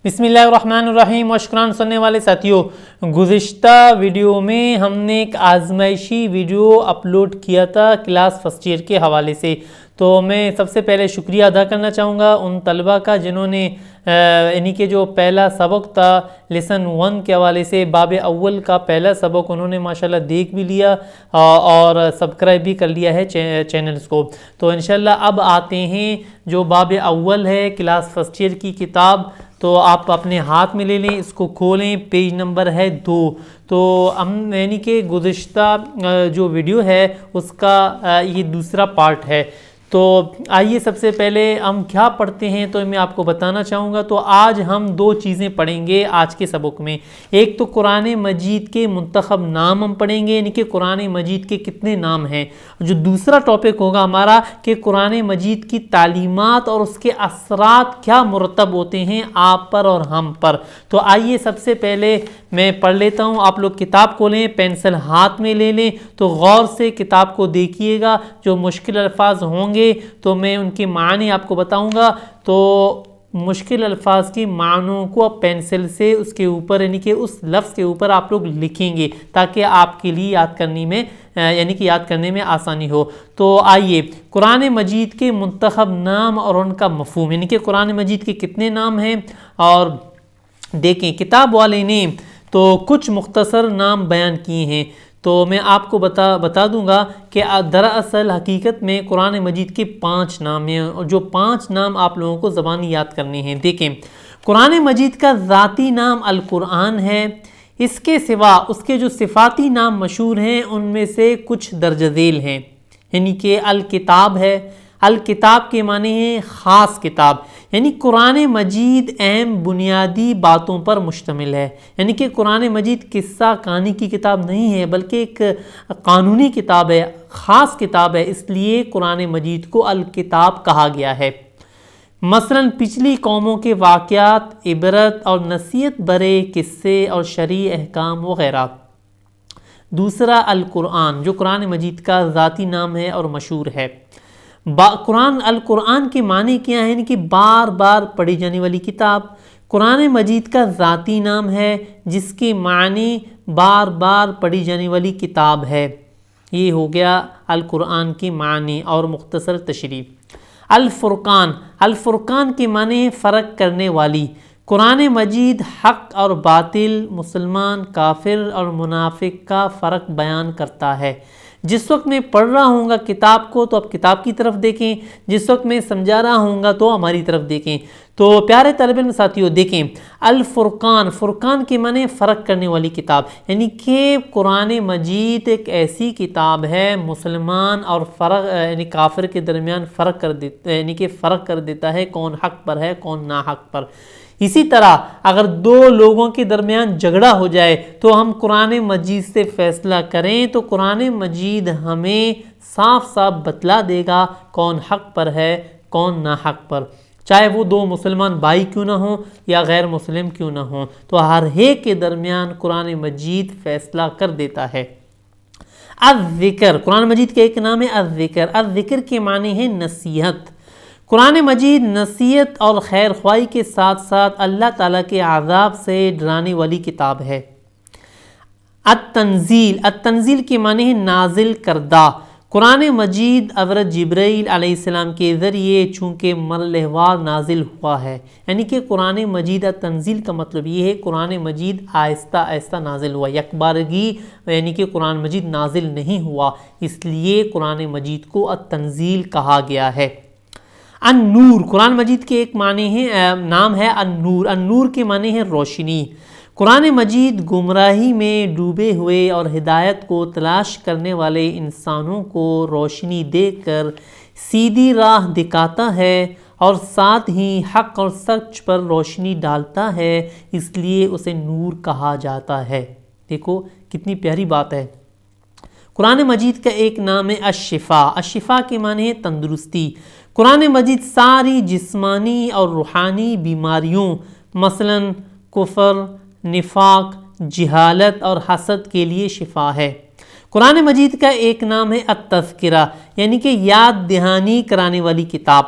بسم اللہ الرحمن الرحیم وشکران سننے والے ساتھیوں، گزشتہ ویڈیو میں ہم نے ایک آزمائشی ویڈیو اپلوڈ کیا تھا کلاس فرسٹ ایئر کے حوالے سے۔ تو میں سب سے پہلے شکریہ ادا کرنا چاہوں گا ان طلبہ کا جنہوں نے یعنی کہ جو پہلا سبق تھا لیسن 1 کے حوالے سے، باب اول کا پہلا سبق انہوں نے ماشاءاللہ دیکھ بھی لیا اور سبسکرائب بھی کر لیا ہے چینلز کو۔ تو انشاءاللہ اب آتے ہیں جو باب اول ہے کلاس فرسٹ ایئر کی کتاب، تو آپ اپنے ہاتھ میں لے لیں، اس کو کھولیں، پیج نمبر ہے 2۔ تو ہم یعنی کہ گزشتہ جو ویڈیو ہے اس کا یہ دوسرا پارٹ ہے۔ تو آئیے سب سے پہلے ہم کیا پڑھتے ہیں تو میں آپ کو بتانا چاہوں گا۔ تو آج ہم 2 چیزیں پڑھیں گے آج کے سبق میں۔ ایک تو قرآن مجید کے منتخب نام ہم پڑھیں گے، یعنی کہ قرآن مجید کے کتنے نام ہیں۔ جو دوسرا ٹاپک ہوگا ہمارا کہ قرآن مجید کی تعلیمات اور اس کے اثرات کیا مرتب ہوتے ہیں آپ پر اور ہم پر۔ تو آئیے سب سے پہلے میں پڑھ لیتا ہوں، آپ لوگ کتاب کھولیں، پینسل ہاتھ میں لے لیں، تو غور سے کتاب کو دیکھیے گا۔ جو مشکل الفاظ ہوں گے تو میں ان کے معنی آپ کو بتاؤں گا، تو مشکل الفاظ کی معنوں کو آپ پینسل سے اس کے اوپر یعنی کہ اس لفظ کے اوپر آپ لوگ لکھیں گے تاکہ آپ کے لیے یاد کرنے میں آسانی ہو۔ تو آئیے قرآن مجید کے منتخب نام اور ان کا مفہوم، یعنی کہ قرآن مجید کے کتنے نام ہیں، اور دیکھیں کتاب والے نے تو کچھ مختصر نام بیان کیے ہیں۔ تو میں آپ کو بتا دوں گا کہ دراصل حقیقت میں قرآن مجید کے 5 نام ہیں، اور جو 5 نام آپ لوگوں کو زبانی یاد کرنے ہیں۔ دیکھیں قرآن مجید کا ذاتی نام القرآن ہے، اس کے سوا اس کے جو صفاتی نام مشہور ہیں ان میں سے کچھ درج ذیل ہیں، یعنی کہ الکتاب ہے۔ الکتاب کے معنی ہیں خاص کتاب، یعنی قرآن مجید اہم بنیادی باتوں پر مشتمل ہے، یعنی کہ قرآن مجید قصہ کہانی کی کتاب نہیں ہے بلکہ ایک قانونی کتاب ہے، خاص کتاب ہے، اس لیے قرآن مجید کو الکتاب کہا گیا ہے۔ مثلا پچھلی قوموں کے واقعات، عبرت اور نصیحت بھرے قصے اور شرعی احکام وغیرہ۔ دوسرا القرآن، جو قرآن مجید کا ذاتی نام ہے اور مشہور ہے۔ القرآن کے معنی کیا ہے، یعنی کہ بار بار پڑھی جانے والی کتاب۔ قرآن مجید کا ذاتی نام ہے جس کے معنی بار بار پڑھی جانے والی کتاب ہے۔ یہ ہو گیا القرآن کے معنی اور مختصر تشریح۔ الفرقان، الفرقان کے معنی فرق کرنے والی۔ قرآن مجید حق اور باطل، مسلمان، کافر اور منافق کا فرق بیان کرتا ہے۔ جس وقت میں پڑھ رہا ہوں گا کتاب کو تو اب کتاب کی طرف دیکھیں، جس وقت میں سمجھا رہا ہوں گا تو ہماری طرف دیکھیں۔ تو پیارے طالب علم ساتھیوں دیکھیں، الفرقان، فرقان کے معنی فرق کرنے والی کتاب، یعنی کہ قرآن مجید ایک ایسی کتاب ہے مسلمان اور یعنی کافر کے درمیان فرق کر دیتا ہے کون حق پر ہے کون ناحق پر۔ اسی طرح اگر 2 لوگوں کے درمیان جھگڑا ہو جائے تو ہم قرآن مجید سے فیصلہ کریں تو قرآن مجید ہمیں صاف صاف بتلا دے گا کون حق پر ہے کون ناحق پر، چاہے وہ 2 مسلمان بھائی کیوں نہ ہوں یا غیر مسلم کیوں نہ ہوں، تو ہر ایک کے درمیان قرآن مجید فیصلہ کر دیتا ہے۔ الذکر، قرآن مجید کا ایک نام ہے الذکر۔ الذکر کے معنی ہے نصیحت۔ قرآن مجید نصیحت اور خیر خواہی کے ساتھ ساتھ اللہ تعالیٰ کے عذاب سے ڈرانے والی کتاب ہے۔ التنزیل، التنزیل کے معنی ہے نازل کردہ۔ قرآن مجید حضرت جبرائیل علیہ السلام کے ذریعے چونکہ مرحلہ وار نازل ہوا ہے، یعنی کہ قرآن مجید التنزیل کا مطلب یہ ہے قرآن مجید آہستہ آہستہ نازل ہوا، یک بارگی یعنی کہ قرآن مجید نازل نہیں ہوا، اس لیے قرآن مجید کو التنزیل کہا گیا ہے۔ النور، قرآن مجید کے ایک معنی ہے نام ہے النور۔ النور کے معنی ہے روشنی۔ قرآن مجید گمراہی میں ڈوبے ہوئے اور ہدایت کو تلاش کرنے والے انسانوں کو روشنی دے کر سیدھی راہ دکھاتا ہے اور ساتھ ہی حق اور سچ پر روشنی ڈالتا ہے، اس لیے اسے نور کہا جاتا ہے۔ دیکھو کتنی پیاری بات ہے۔ قرآن مجید کا ایک نام ہے الشفا۔ الشفا کے معنی ہے تندرستی۔ قرآن مجید ساری جسمانی اور روحانی بیماریوں مثلا کفر، نفاق، جہالت اور حسد کے لیے شفا ہے۔ قرآن مجید کا ایک نام ہے التذکرہ، یعنی کہ یاد دہانی کرانے والی کتاب۔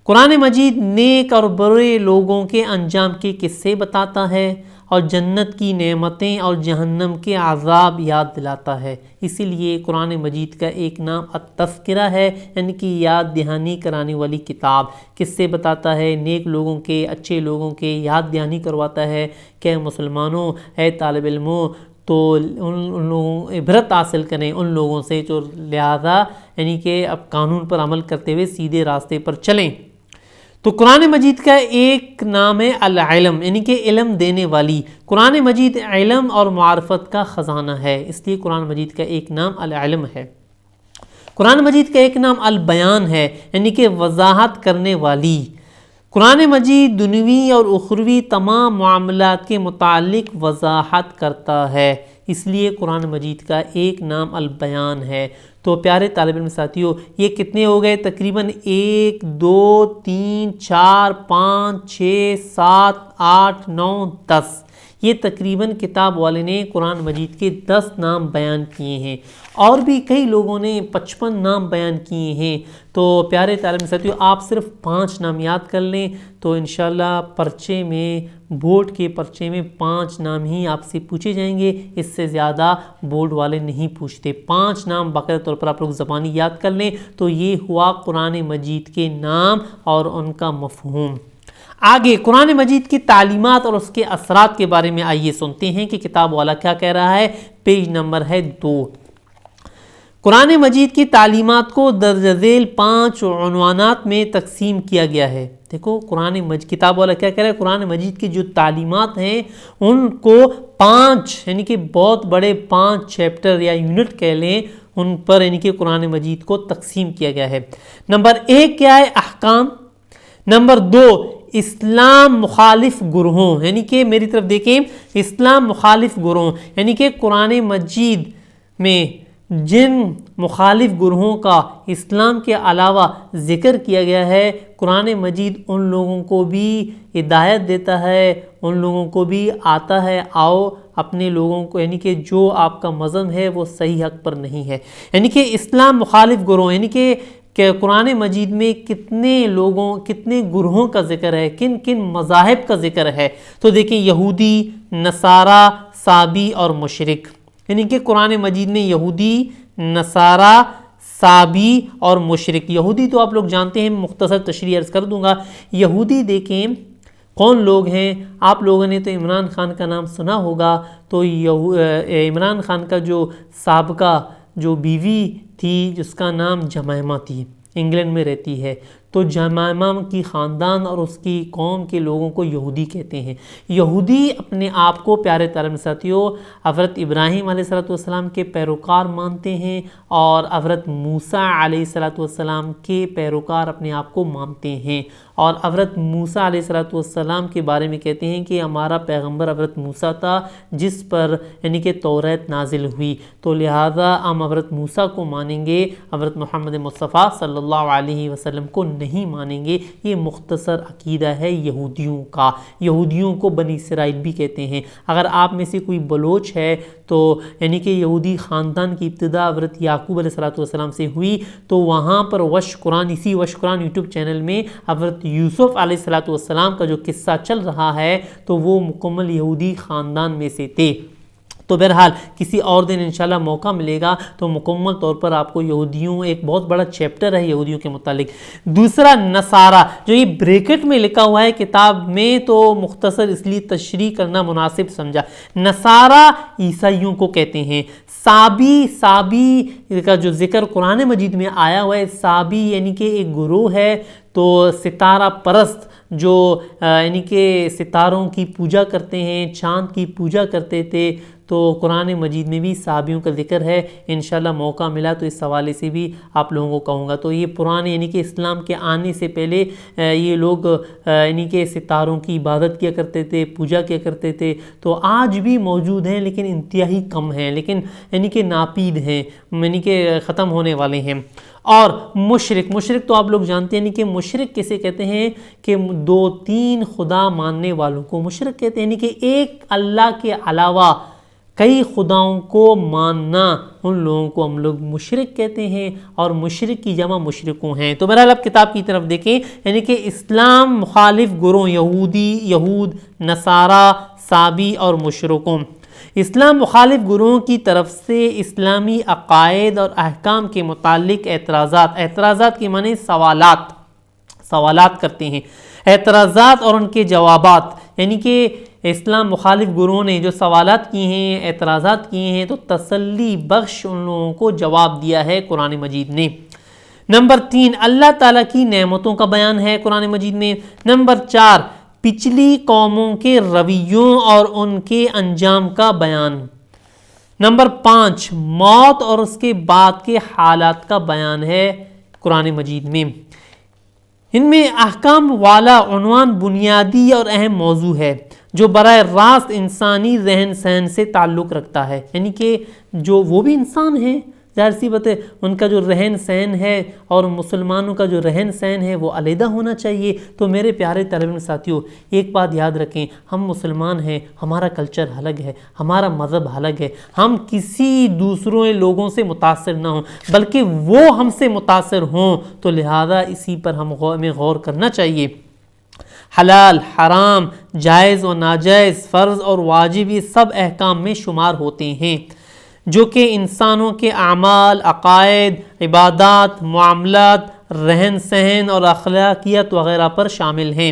قرآن مجید نیک اور برے لوگوں کے انجام کے قصے بتاتا ہے اور جنت کی نعمتیں اور جہنم کے عذاب یاد دلاتا ہے۔ اسی لیے قرآن مجید کا ایک نام التذکرہ ہے، یعنی کہ یاد دہانی کرانے والی کتاب۔ قصے بتاتا ہے نیک لوگوں کے، اچھے لوگوں کے، یاد دہانی کرواتا ہے کہ مسلمانوں، اے طالب علموں، تو ان لوگوں عبرت حاصل کریں ان لوگوں سے جو لہذا یعنی کہ اب قانون پر عمل کرتے ہوئے سیدھے راستے پر چلیں۔ تو قرآن مجید کا ایک نام ہے العلم، یعنی کہ علم دینے والی۔ قرآن مجید علم اور معرفت کا خزانہ ہے، اس لیے قرآن مجید کا ایک نام العلم ہے۔ قرآن مجید کا ایک نام البیان ہے، یعنی کہ وضاحت کرنے والی۔ قرآن مجید دنیوی اور اخروی تمام معاملات کے متعلق وضاحت کرتا ہے، اس لیے قرآن مجید کا ایک نام البیان ہے۔ تو پیارے طالب علم ساتھیوں، یہ کتنے ہو گئے؟ تقریباً 1 2 3 4 5 6 7 8 9 10، یہ تقریباً کتاب والے نے قرآن مجید کے 10 نام بیان کیے ہیں، اور بھی کئی لوگوں نے 55 نام بیان کیے ہیں۔ تو پیارے طالب علم ساتھیوں، آپ صرف 5 نام یاد کر لیں تو انشاءاللہ پرچے میں، بورڈ کے پرچے میں 5 نام ہی آپ سے پوچھے جائیں گے، اس سے زیادہ بورڈ والے نہیں پوچھتے۔ 5 نام باقاعدہ طور پر آپ لوگ زبانی یاد کر لیں۔ تو یہ ہوا قرآن مجید کے نام اور ان کا مفہوم۔ آگے قرآن مجید کی تعلیمات اور اس کے اثرات کے بارے میں آئیے سنتے ہیں کہ کتاب والا کیا کہہ رہا ہے۔ پیج نمبر ہے 2۔ قرآن مجید کی تعلیمات کو درج ذیل 5 عنوانات میں تقسیم کیا گیا ہے۔ دیکھو قرآن مجید، کتاب والا کیا کہہ رہا ہے، قرآن مجید کی جو تعلیمات ہیں ان کو 5 یعنی کہ بہت بڑے 5 چیپٹر یا یونٹ کہہ لیں، ان پر یعنی کہ قرآن مجید کو تقسیم کیا گیا ہے۔ نمبر 1 کیا ہے؟ احکام۔ نمبر 2 اسلام مخالف گروہوں، یعنی کہ میری طرف دیکھیں، اسلام مخالف گروہ، یعنی کہ قرآن مجید میں جن مخالف گروہوں کا اسلام کے علاوہ ذکر کیا گیا ہے، قرآن مجید ان لوگوں کو بھی ہدایت دیتا ہے، ان لوگوں کو بھی آتا ہے، آؤ اپنے لوگوں کو، یعنی کہ جو آپ کا مذہب ہے وہ صحیح حق پر نہیں ہے۔ یعنی کہ اسلام مخالف گروہ، یعنی کہ قرآن مجید میں کتنے لوگوں، کتنے گروہوں کا ذکر ہے، کن کن مذاہب کا ذکر ہے۔ تو دیکھیں یہودی، نصارہ، صابی اور مشرک، یعنی کہ قرآن مجید میں یہودی، نصارہ، صابی اور مشرک۔ یہودی تو آپ لوگ جانتے ہیں، مختصر تشریح عرض کر دوں گا۔ یہودی دیکھیں کون لوگ ہیں، آپ لوگوں نے تو عمران خان کا نام سنا ہوگا۔ تو عمران خان کا جو سابقہ جو بیوی تھی جس کا نام جمائمہ تھی، انگلینڈ میں رہتی ہے، تو جمائمہ کی خاندان اور اس کی قوم کے لوگوں کو یہودی کہتے ہیں۔ یہودی اپنے آپ کو پیارے طالب ساتھیوں حضرت ابراہیم علیہ السلام کے پیروکار مانتے ہیں، اور حضرت موسیٰ علیہ السلام کے پیروکار اپنے آپ کو مانتے ہیں، اور حضرت موسیٰ علیہ السلام کے بارے میں کہتے ہیں کہ ہمارا پیغمبر حضرت موسیٰ تھا جس پر یعنی کہ توریت نازل ہوئی، تو لہٰذا ہم حضرت موسیٰ کو مانیں گے، حضرت محمد مصطفیٰ صلی اللہ علیہ وسلم کو نہیں مانیں گے۔ یہ مختصر عقیدہ ہے یہودیوں کا۔ یہودیوں کو بنی اسرائیل بھی کہتے ہیں۔ اگر آپ میں سے کوئی بلوچ ہے تو یعنی کہ یہودی خاندان کی ابتدا حضرت یعقوب علیہ السلام سے ہوئی، تو وہاں پر وش قرآن، اسی وش قرآن یوٹیوب چینل میں حضرت یوسف علیہ السلام کا جو قصہ چل رہا ہے تو وہ مکمل یہودی خاندان میں سے تھے۔ تو بہرحال کسی اور دن انشاءاللہ موقع ملے گا تو مکمل طور پر آپ کو یہودیوں، ایک بہت بڑا چیپٹر ہے یہودیوں کے متعلق۔ دوسرا نصارہ، جو یہ بریکٹ میں لکھا ہوا ہے کتاب میں، تو مختصر اس لیے تشریح کرنا مناسب سمجھا۔ نصارہ عیسائیوں کو کہتے ہیں۔ صابی کا جو ذکر قرآن مجید میں آیا ہوا ہے، صابی یعنی کہ ایک گروہ ہے، تو ستارہ پرست جو یعنی کہ ستاروں کی پوجا کرتے ہیں، چاند کی پوجا کرتے تھے، تو قرآن مجید میں بھی صحابیوں کا ذکر ہے۔ انشاءاللہ موقع ملا تو اس حوالے سے بھی آپ لوگوں کو کہوں گا۔ تو یہ پرانے یعنی کہ اسلام کے آنے سے پہلے یہ لوگ یعنی کہ ستاروں کی عبادت کیا کرتے تھے، پوجا کیا کرتے تھے، تو آج بھی موجود ہیں لیکن انتہائی کم ہیں، لیکن یعنی کہ ناپید ہیں، یعنی کہ ختم ہونے والے ہیں۔ اور مشرک تو آپ لوگ جانتے ہیں کہ مشرک کسے کہتے ہیں کہ 2-3 خدا ماننے والوں کو مشرک کہتے ہیں، یعنی کہ ایک اللہ کے علاوہ کئی خداؤں کو ماننا، ان لوگوں کو ہم لوگ مشرک کہتے ہیں، اور مشرک کی جمع مشرکوں ہیں۔ تو بہرحال اب کتاب کی طرف دیکھیں، یعنی کہ اسلام مخالف گروہ یہود، نصارہ، سابی اور مشرکوں، اسلام مخالف گروہوں کی طرف سے اسلامی عقائد اور احکام کے متعلق اعتراضات کے معنی سوالات کرتے ہیں، اعتراضات اور ان کے جوابات، یعنی کہ اسلام مخالف گروہوں نے جو سوالات کیے ہیں، اعتراضات کیے ہیں، تو تسلی بخش ان لوگوں کو جواب دیا ہے قرآن مجید نے۔ نمبر 3، اللہ تعالیٰ کی نعمتوں کا بیان ہے قرآن مجید میں۔ نمبر 4، پچھلی قوموں کے رویوں اور ان کے انجام کا بیان۔ نمبر 5، موت اور اس کے بعد کے حالات کا بیان ہے قرآن مجید میں۔ ان میں احکام والا عنوان بنیادی اور اہم موضوع ہے جو براہ راست انسانی رہن سہن سے تعلق رکھتا ہے، یعنی کہ جو وہ بھی انسان ہیں، ظاہر سی بات ہے ان کا جو رہن سہن ہے اور مسلمانوں کا جو رہن سہن ہے وہ علیحدہ ہونا چاہیے۔ تو میرے پیارے طالب علم ساتھیوں، ایک بات یاد رکھیں، ہم مسلمان ہیں، ہمارا کلچر الگ ہے، ہمارا مذہب الگ ہے، ہم کسی دوسروں لوگوں سے متاثر نہ ہوں بلکہ وہ ہم سے متاثر ہوں، تو لہذا اسی پر ہمیں غور کرنا چاہیے۔ حلال، حرام، جائز و ناجائز، فرض اور واجب، یہ سب احکام میں شمار ہوتے ہیں جو کہ انسانوں کے اعمال، عقائد، عبادات، معاملات، رہن سہن اور اخلاقیات وغیرہ پر شامل ہیں۔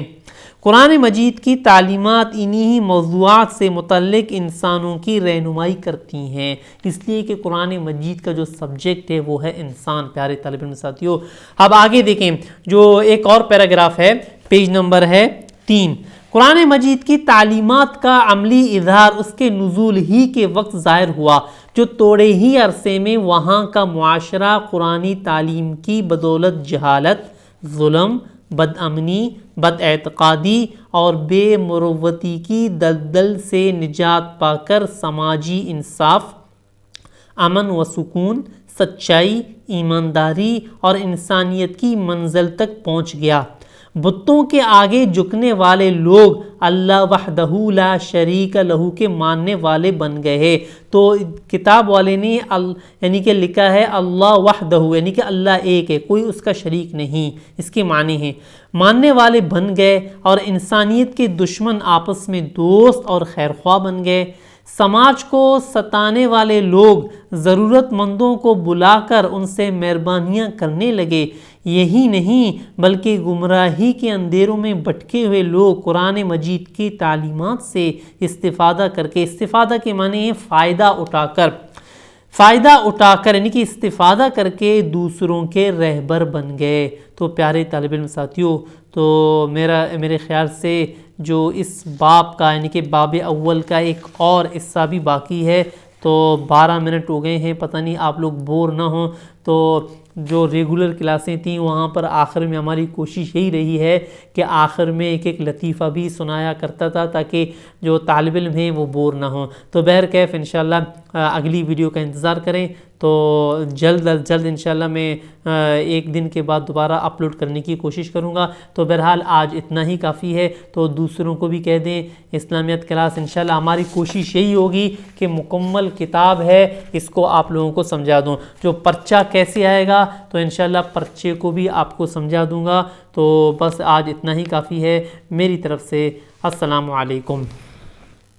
قرآن مجید کی تعلیمات انہی موضوعات سے متعلق انسانوں کی رہنمائی کرتی ہیں، اس لیے کہ قرآن مجید کا جو سبجیکٹ ہے وہ ہے انسان۔ پیارے طالب علم ساتھیوں، اب آگے دیکھیں، جو ایک اور پیراگراف ہے، پیج نمبر ہے 3۔ قرآن مجید کی تعلیمات کا عملی اظہار اس کے نزول ہی کے وقت ظاہر ہوا، جو توڑے ہی عرصے میں وہاں کا معاشرہ قرآنی تعلیم کی بدولت جہالت، ظلم، بد امنی، بد اعتقادی اور بے مروتی کی دلدل سے نجات پا کر سماجی انصاف، امن و سکون، سچائی، ایمانداری اور انسانیت کی منزل تک پہنچ گیا۔ بتوں کے آگے جھکنے والے لوگ اللہ وحدہ لا شریک لہ کے ماننے والے بن گئے۔ تو کتاب والے نے یعنی کہ لکھا ہے اللہ وحدہ، یعنی کہ اللہ ایک ہے، کوئی اس کا شریک نہیں، اس کے معنی ہیں ماننے والے بن گئے، اور انسانیت کے دشمن آپس میں دوست اور خیرخواہ بن گئے۔ سماج کو ستانے والے لوگ ضرورت مندوں کو بلا کر ان سے مہربانیاں کرنے لگے۔ یہی نہیں بلکہ گمراہی کے اندھیروں میں بھٹکے ہوئے لوگ قرآن مجید کی تعلیمات سے استفادہ کے معنی ہے فائدہ اٹھا کر یعنی کہ استفادہ کر کے دوسروں کے رہبر بن گئے۔ تو پیارے طالب علم ساتھیوں، تو میرے خیال سے جو اس باب کا یعنی کہ باب اول کا ایک اور حصہ بھی باقی ہے، تو 12 منٹ ہو گئے ہیں، پتہ نہیں آپ لوگ بور نہ ہوں۔ تو جو ریگولر کلاسیں تھیں وہاں پر آخر میں ہماری کوشش یہی رہی ہے کہ آخر میں ایک لطیفہ بھی سنایا کرتا تھا تاکہ جو طالب علم ہیں وہ بور نہ ہوں۔ تو بہرکیف انشاءاللہ اگلی ویڈیو کا انتظار کریں، تو جلد از جلد انشاءاللہ میں ایک دن کے بعد دوبارہ اپلوڈ کرنے کی کوشش کروں گا۔ تو بہرحال آج اتنا ہی کافی ہے، تو دوسروں کو بھی کہہ دیں اسلامیات کلاس انشاءاللہ ہماری کوشش یہی ہوگی کہ مکمل کتاب ہے اس کو آپ لوگوں کو سمجھا دوں۔ جو پرچہ کیسے آئے گا تو انشاءاللہ پرچے کو بھی آپ کو سمجھا دوں گا۔ تو بس آج اتنا ہی کافی ہے، میری طرف سے السلام علیکم۔